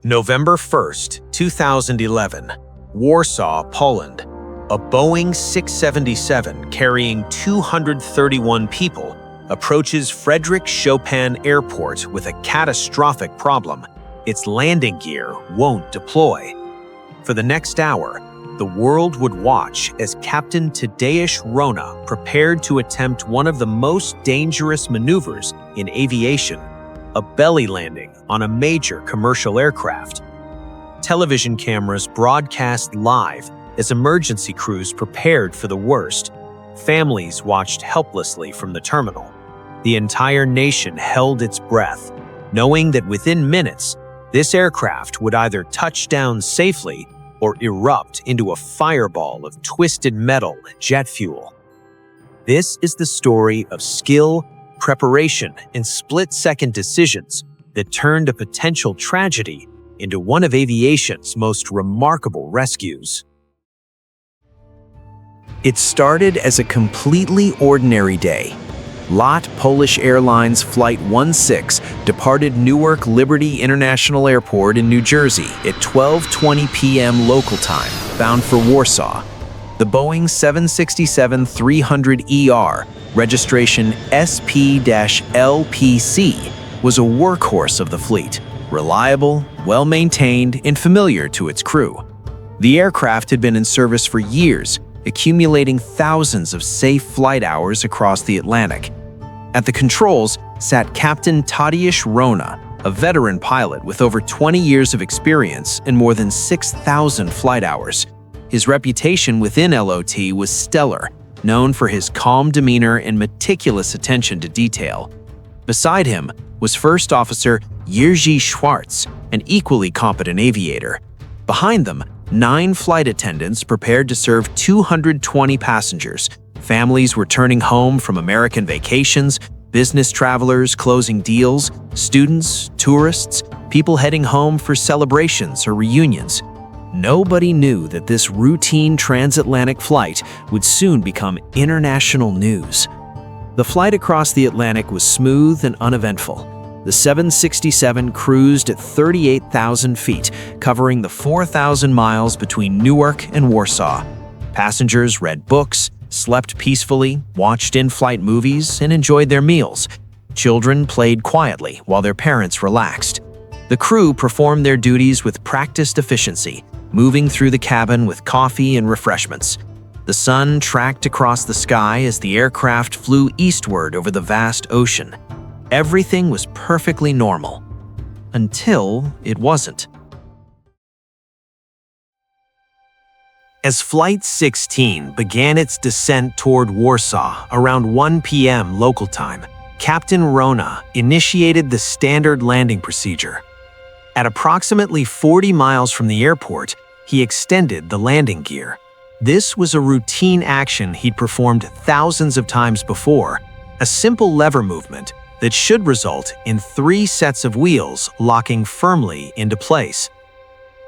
November 1st, 2011, Warsaw, Poland. A Boeing 677 carrying 231 people approaches Frederick Chopin Airport with a catastrophic problem. Its landing gear won't deploy. For the next hour, the world would watch as Captain Tadeusz Rona prepared to attempt one of the most dangerous maneuvers in aviation, a belly landing on a major commercial aircraft. Television cameras broadcast live as emergency crews prepared for the worst. Families watched helplessly from the terminal. The entire nation held its breath, knowing that within minutes, this aircraft would either touch down safely or erupt into a fireball of twisted metal and jet fuel. This is the story of skill, preparation, and split-second decisions that turned a potential tragedy into one of aviation's most remarkable rescues. It started as a completely ordinary day. LOT Polish Airlines Flight 16 departed Newark Liberty International Airport in New Jersey at 12:20 p.m. local time, bound for Warsaw. The Boeing 767-300ER, registration SP-LPC, was a workhorse of the fleet, reliable, well-maintained, and familiar to its crew. The aircraft had been in service for years, accumulating thousands of safe flight hours across the Atlantic. At the controls sat Captain Tadeusz Rona, a veteran pilot with over 20 years of experience and more than 6,000 flight hours. His reputation within LOT was stellar, known for his calm demeanor and meticulous attention to detail. Beside him was First Officer Jerzy Schwartz, an equally competent aviator. Behind them, 9 flight attendants prepared to serve 220 passengers. Families returning home from American vacations, business travelers closing deals, students, tourists, people heading home for celebrations or reunions. Nobody knew that this routine transatlantic flight would soon become international news. The flight across the Atlantic was smooth and uneventful. The 767 cruised at 38,000 feet, covering the 4,000 miles between Newark and Warsaw. Passengers read books, slept peacefully, watched in-flight movies, and enjoyed their meals. Children played quietly while their parents relaxed. The crew performed their duties with practiced efficiency, moving through the cabin with coffee and refreshments. The sun tracked across the sky as the aircraft flew eastward over the vast ocean. Everything was perfectly normal. Until it wasn't. As Flight 16 began its descent toward Warsaw around 1 p.m. local time, Captain Rona initiated the standard landing procedure. At approximately 40 miles from the airport, he extended the landing gear. This was a routine action he'd performed thousands of times before, a simple lever movement that should result in 3 sets of wheels locking firmly into place.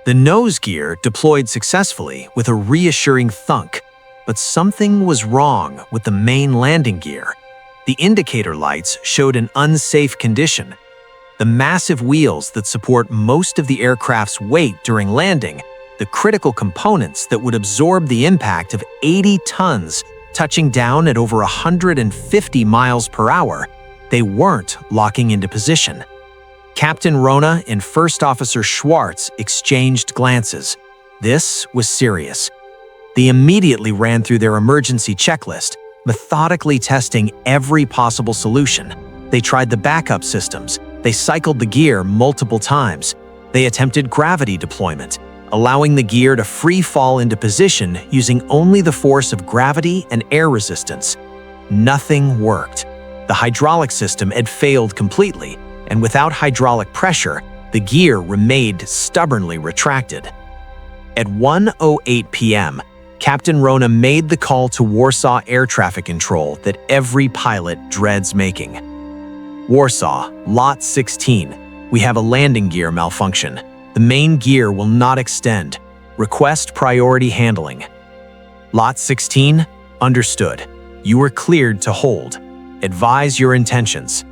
The nose gear deployed successfully with a reassuring thunk, but something was wrong with the main landing gear. The indicator lights showed an unsafe condition. The massive wheels that support most of the aircraft's weight during landing, the critical components that would absorb the impact of 80 tons touching down at over 150 miles per hour, they weren't locking into position. Captain Rona and First Officer Schwartz exchanged glances. This was serious. They immediately ran through their emergency checklist, methodically testing every possible solution. They tried the backup systems. They cycled the gear multiple times. They attempted gravity deployment, allowing the gear to free fall into position using only the force of gravity and air resistance. Nothing worked. The hydraulic system had failed completely, and without hydraulic pressure, the gear remained stubbornly retracted. At 1:08 p.m., Captain Rona made the call to Warsaw Air Traffic Control that every pilot dreads making. Warsaw, Lot 16, we have a landing gear malfunction. The main gear will not extend. Request priority handling. Lot 16, understood. You are cleared to hold. Advise your intentions.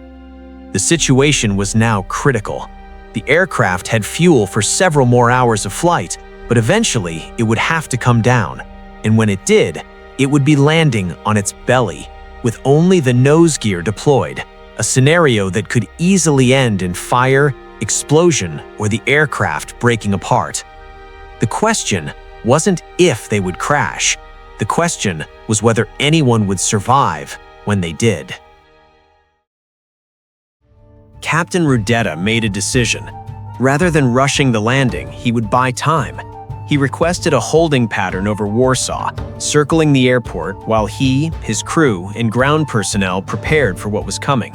The situation was now critical. The aircraft had fuel for several more hours of flight, but eventually it would have to come down. And when it did, it would be landing on its belly, with only the nose gear deployed, a scenario that could easily end in fire, explosion, or the aircraft breaking apart. The question wasn't if they would crash. The question was whether anyone would survive when they did. Captain Rudetta made a decision. Rather than rushing the landing, he would buy time. He requested a holding pattern over Warsaw, circling the airport while he, his crew, and ground personnel prepared for what was coming.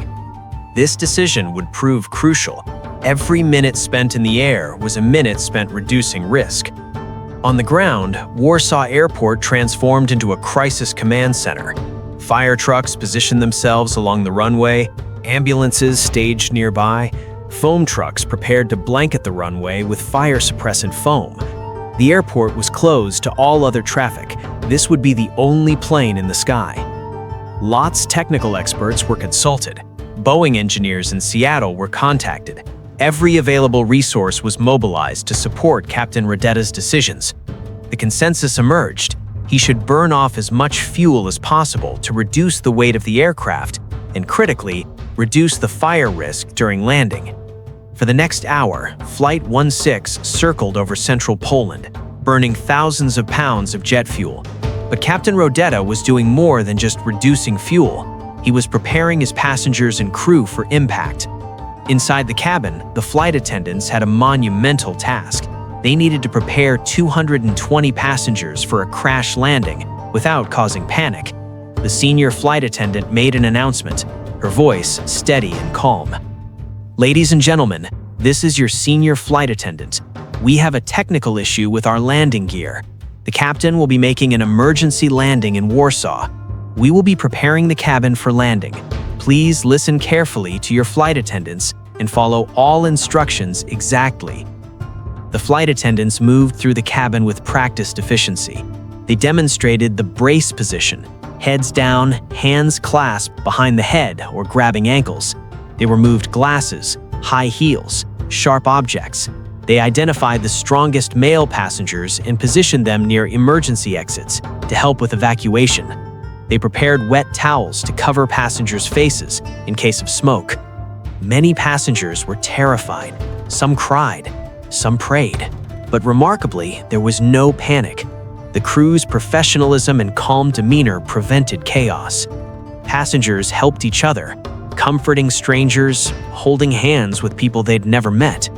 This decision would prove crucial. Every minute spent in the air was a minute spent reducing risk. On the ground, Warsaw Airport transformed into a crisis command center. Fire trucks positioned themselves along the runway, ambulances staged nearby, foam trucks prepared to blanket the runway with fire-suppressant foam. The airport was closed to all other traffic. This would be the only plane in the sky. LOT's technical experts were consulted. Boeing engineers in Seattle were contacted. Every available resource was mobilized to support Captain Rudetta's decisions. The consensus emerged. He should burn off as much fuel as possible to reduce the weight of the aircraft and, critically, reduce the fire risk during landing. For the next hour, Flight 16 circled over central Poland, burning thousands of pounds of jet fuel. But Captain Rudetta was doing more than just reducing fuel. He was preparing his passengers and crew for impact. Inside the cabin, the flight attendants had a monumental task. They needed to prepare 220 passengers for a crash landing without causing panic. The senior flight attendant made an announcement, her voice steady and calm. "Ladies and gentlemen, this is your senior flight attendant. We have a technical issue with our landing gear. The captain will be making an emergency landing in Warsaw. We will be preparing the cabin for landing. Please listen carefully to your flight attendants and follow all instructions exactly." The flight attendants moved through the cabin with practiced efficiency. They demonstrated the brace position, heads down, hands clasped behind the head or grabbing ankles. They removed glasses, high heels, sharp objects. They identified the strongest male passengers and positioned them near emergency exits to help with evacuation. They prepared wet towels to cover passengers' faces in case of smoke. Many passengers were terrified. Some cried, some prayed. But remarkably, there was no panic. The crew's professionalism and calm demeanor prevented chaos. Passengers helped each other, comforting strangers, holding hands with people they'd never met.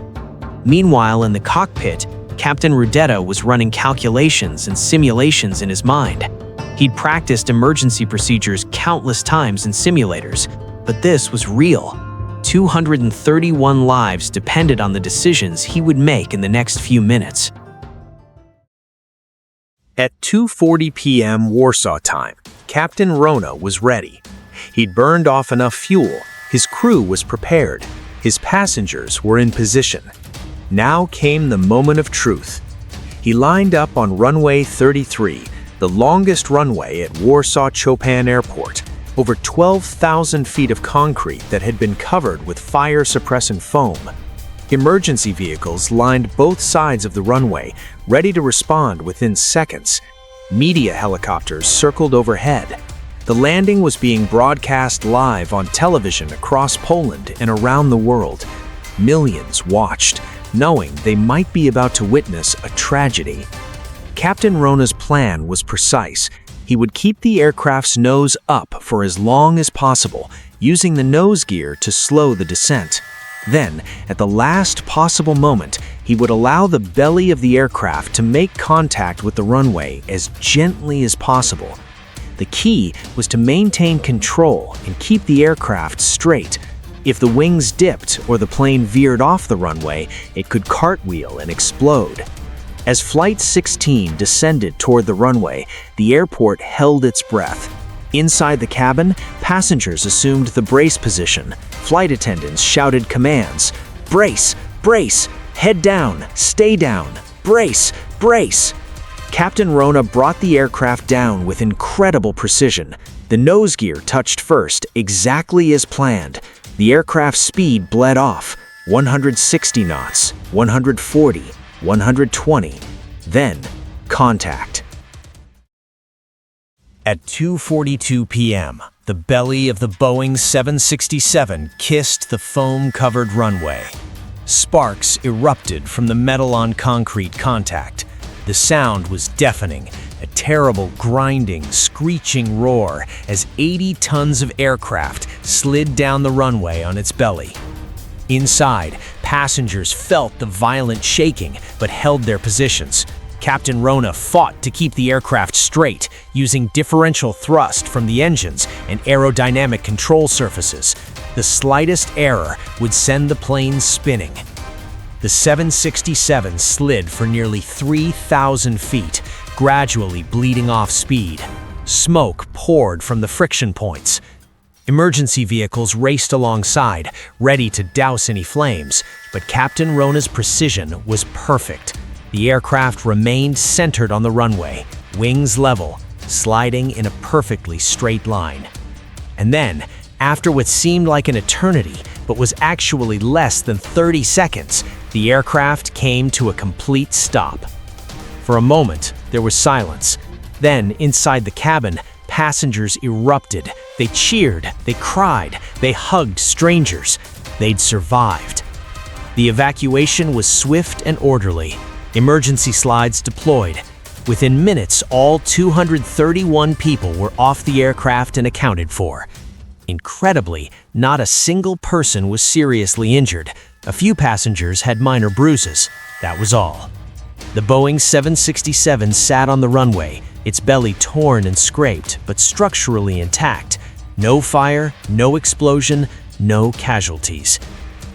Meanwhile, in the cockpit, Captain Rudetta was running calculations and simulations in his mind. He'd practiced emergency procedures countless times in simulators, but this was real. 231 lives depended on the decisions he would make in the next few minutes. At 2:40 p.m. Warsaw time, Captain Rona was ready. He'd burned off enough fuel, his crew was prepared, his passengers were in position. Now came the moment of truth. He lined up on runway 33, the longest runway at Warsaw Chopin Airport, over 12,000 feet of concrete that had been covered with fire-suppressant foam. Emergency vehicles lined both sides of the runway, ready to respond within seconds. Media helicopters circled overhead. The landing was being broadcast live on television across Poland and around the world. Millions watched, knowing they might be about to witness a tragedy. Captain Rona's plan was precise. He would keep the aircraft's nose up for as long as possible, using the nose gear to slow the descent. Then, at the last possible moment, he would allow the belly of the aircraft to make contact with the runway as gently as possible. The key was to maintain control and keep the aircraft straight. If the wings dipped or the plane veered off the runway, it could cartwheel and explode. As Flight 16 descended toward the runway, the airport held its breath. Inside the cabin, passengers assumed the brace position. Flight attendants shouted commands. "Brace! Brace! Head down! Stay down! Brace! Brace!" Captain Rona brought the aircraft down with incredible precision. The nose gear touched first, exactly as planned. The aircraft's speed bled off. 160 knots, 140, 120, then contact. At 2:42 p.m., the belly of the Boeing 767 kissed the foam-covered runway. Sparks erupted from the metal-on-concrete contact. The sound was deafening, a terrible grinding, screeching roar as 80 tons of aircraft slid down the runway on its belly. Inside, passengers felt the violent shaking but held their positions. Captain Rona fought to keep the aircraft straight, using differential thrust from the engines and aerodynamic control surfaces. The slightest error would send the plane spinning. The 767 slid for nearly 3,000 feet, gradually bleeding off speed. Smoke poured from the friction points. Emergency vehicles raced alongside, ready to douse any flames, but Captain Rona's precision was perfect. The aircraft remained centered on the runway, wings level, sliding in a perfectly straight line. And then, after what seemed like an eternity, but was actually less than 30 seconds, the aircraft came to a complete stop. For a moment, there was silence. Then, inside the cabin, passengers erupted. They cheered, they cried, they hugged strangers. They'd survived. The evacuation was swift and orderly. Emergency slides deployed. Within minutes, all 231 people were off the aircraft and accounted for. Incredibly, not a single person was seriously injured. A few passengers had minor bruises. That was all. The Boeing 767 sat on the runway, its belly torn and scraped, but structurally intact. No fire, no explosion, no casualties.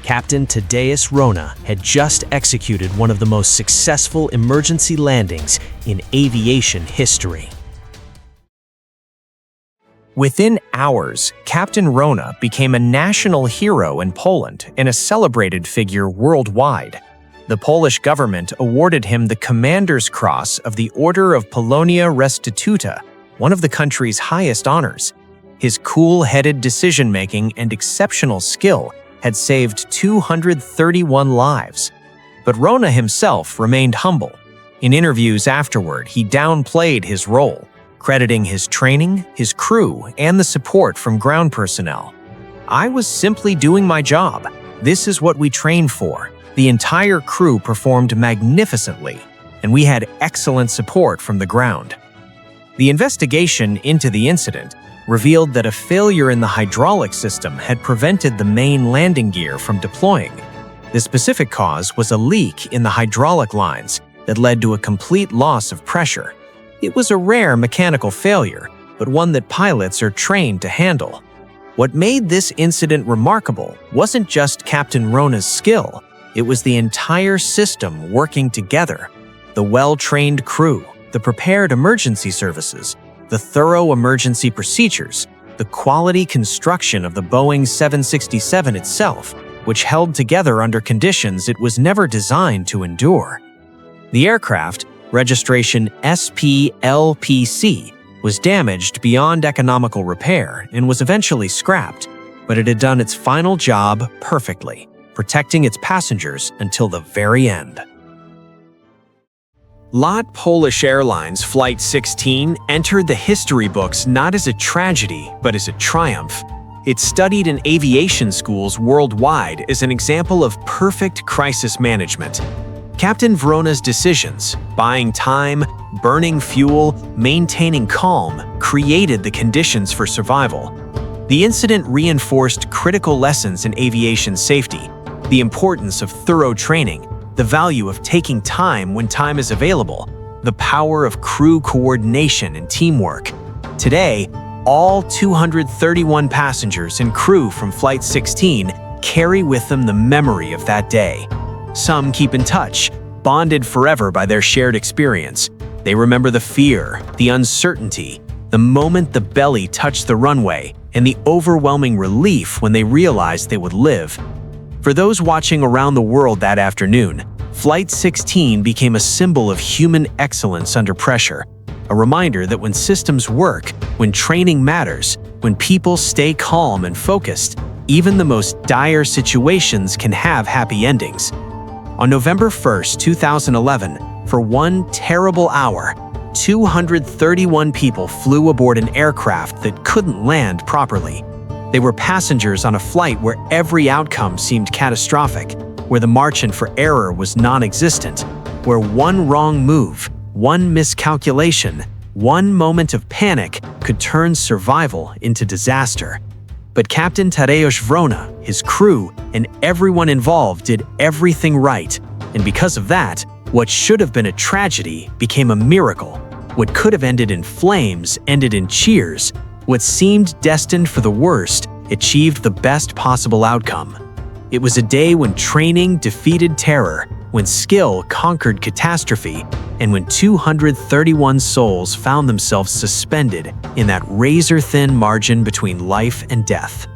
Captain Tadeusz Rona had just executed one of the most successful emergency landings in aviation history. Within hours, Captain Rona became a national hero in Poland and a celebrated figure worldwide. The Polish government awarded him the Commander's Cross of the Order of Polonia Restituta, one of the country's highest honors. His cool-headed decision-making and exceptional skill had saved 231 lives. But Rona himself remained humble. In interviews afterward, he downplayed his role, crediting his training, his crew, and the support from ground personnel. "I was simply doing my job. This is what we trained for. The entire crew performed magnificently, and we had excellent support from the ground." The investigation into the incident revealed that a failure in the hydraulic system had prevented the main landing gear from deploying. The specific cause was a leak in the hydraulic lines that led to a complete loss of pressure. It was a rare mechanical failure, but one that pilots are trained to handle. What made this incident remarkable wasn't just Captain Rona's skill, it was the entire system working together. The well-trained crew, the prepared emergency services, the thorough emergency procedures, the quality construction of the Boeing 767 itself, which held together under conditions it was never designed to endure. The aircraft, registration SPLPC, was damaged beyond economical repair and was eventually scrapped, but it had done its final job perfectly, protecting its passengers until the very end. Polish Airlines Flight 16 entered the history books not as a tragedy, but as a triumph. It's studied in aviation schools worldwide as an example of perfect crisis management. Captain Rona's decisions, buying time, burning fuel, maintaining calm, created the conditions for survival. The incident reinforced critical lessons in aviation safety, the importance of thorough training, the value of taking time when time is available, the power of crew coordination and teamwork. Today, all 231 passengers and crew from Flight 16 carry with them the memory of that day. Some keep in touch, bonded forever by their shared experience. They remember the fear, the uncertainty, the moment the belly touched the runway, and the overwhelming relief when they realized they would live. For those watching around the world that afternoon, Flight 16 became a symbol of human excellence under pressure, a reminder that when systems work, when training matters, when people stay calm and focused, Even the most dire situations can have happy endings. On November 1st, 2011, for one terrible hour, 231 people flew aboard an aircraft that couldn't land properly. They were passengers on a flight where every outcome seemed catastrophic, where the margin for error was non-existent, where one wrong move, one miscalculation, one moment of panic could turn survival into disaster. But Captain Tadeusz Wrona, his crew, and everyone involved did everything right, and because of that, what should have been a tragedy became a miracle. What could have ended in flames ended in cheers. What seemed destined for the worst achieved the best possible outcome. It was a day when training defeated terror, when skill conquered catastrophe, and when 231 souls found themselves suspended in that razor-thin margin between life and death.